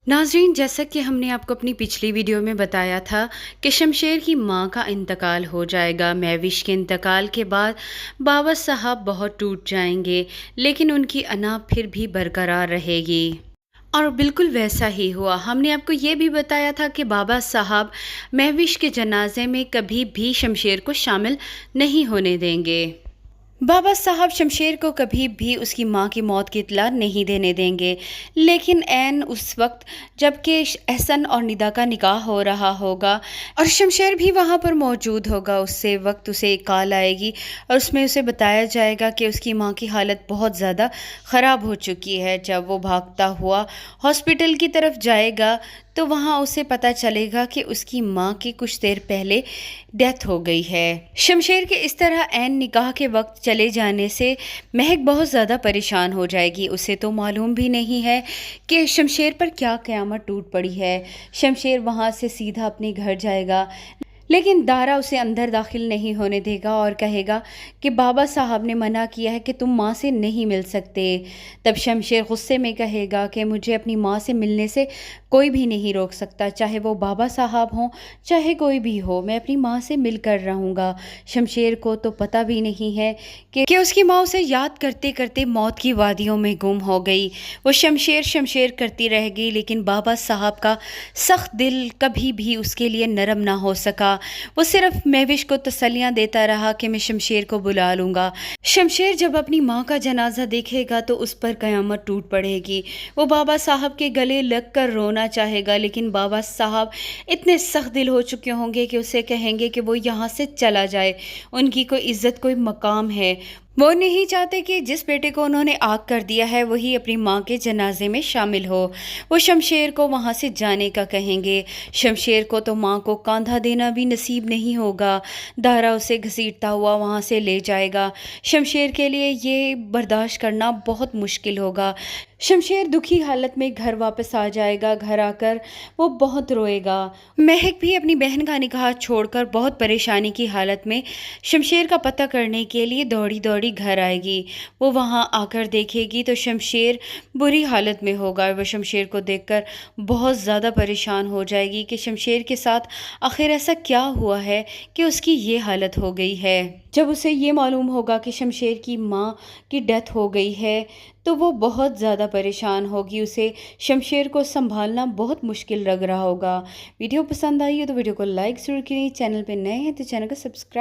नाज़रीन, जैसा कि हमने आपको अपनी पिछली वीडियो में बताया था कि शमशेर की मां का इंतकाल हो जाएगा। महविश के इंतकाल के बाद बाबा साहब बहुत टूट जाएंगे, लेकिन उनकी अना फिर भी बरकरार रहेगी। और बिल्कुल वैसा ही हुआ। हमने आपको ये भी बताया था कि बाबा साहब महविश के जनाजे में कभी भी शमशेर को शामिल नहीं होने देंगे। बाबा साहब शमशेर को कभी भी उसकी मां की मौत की इत्तला नहीं देने देंगे। लेकिन ऐन उस वक्त जबकि एहसन और निदा का निकाह हो रहा होगा और शमशेर भी वहां पर मौजूद होगा, उससे वक्त उसे एक कॉल आएगी और उसमें उसे बताया जाएगा कि उसकी मां की हालत बहुत ज़्यादा ख़राब हो चुकी है। जब वो भागता हुआ हॉस्पिटल की तरफ जाएगा तो वहाँ उसे पता चलेगा कि उसकी माँ की कुछ देर पहले डेथ हो गई है। शमशेर के इस तरह ऐन निकाह के वक्त चले जाने से महक बहुत ज़्यादा परेशान हो जाएगी। उसे तो मालूम भी नहीं है कि शमशेर पर क्या क़यामत टूट पड़ी है। शमशेर वहाँ से सीधा अपने घर जाएगा, लेकिन दारा उसे अंदर दाखिल नहीं होने देगा और कहेगा कि बाबा साहब ने मना किया है कि तुम माँ से नहीं मिल सकते। तब शमशेर गुस्से में कहेगा कि मुझे अपनी माँ से मिलने से कोई भी नहीं रोक सकता, चाहे वो बाबा साहब हों चाहे कोई भी हो, मैं अपनी माँ से मिल कर रहूँगा। शमशेर को तो पता भी नहीं है कि उसकी माँ उसे याद करते करते मौत की वादियों में गुम हो गई। वो शमशेर शमशेर करती रह गई, लेकिन बाबा साहब का सख्त दिल कभी भी उसके लिए नरम ना हो सका। वो सिर्फ महविश को तसल्लियाँ देता रहा कि मैं शमशेर को बुला लूँगा। शमशेर जब अपनी माँ का जनाजा देखेगा तो उस पर क़यामत टूट पड़ेगी। वो बाबा साहब के गले लग कर रोना चाहेगा, लेकिन बाबा साहब इतने सख्त दिल हो चुके होंगे कि उसे कहेंगे कि वो यहाँ से चला जाए। उनकी कोई इज़्ज़त कोई मकाम है। वो नहीं चाहते कि जिस बेटे को उन्होंने आग कर दिया है वही अपनी माँ के जनाजे में शामिल हो। वो शमशेर को वहाँ से जाने का कहेंगे। शमशेर को तो माँ को कांधा देना भी नसीब नहीं होगा। दारा उसे घसीटता हुआ वहाँ से ले जाएगा। शमशेर के लिए ये बर्दाश्त करना बहुत मुश्किल होगा। शमशेर दुखी हालत में घर वापस आ जाएगा। घर आकर वो बहुत रोएगा। महक भी अपनी बहन का निकाह छोड़कर बहुत परेशानी की हालत में शमशेर का पता करने के लिए दौड़ी दौड़ी घर आएगी। वो वहाँ आकर देखेगी तो शमशेर बुरी हालत में होगा। वो शमशेर को देखकर बहुत ज़्यादा परेशान हो जाएगी कि शमशेर के साथ आखिर ऐसा क्या हुआ है कि उसकी ये हालत हो गई है। जब उसे ये मालूम होगा कि शमशेर की माँ की डेथ हो गई है तो वो बहुत ज़्यादा परेशान होगी। उसे शमशेर को संभालना बहुत मुश्किल लग रहा होगा। वीडियो पसंद आई हो तो वीडियो को लाइक ज़रूर करें। चैनल पे नए हैं तो चैनल को सब्सक्राइब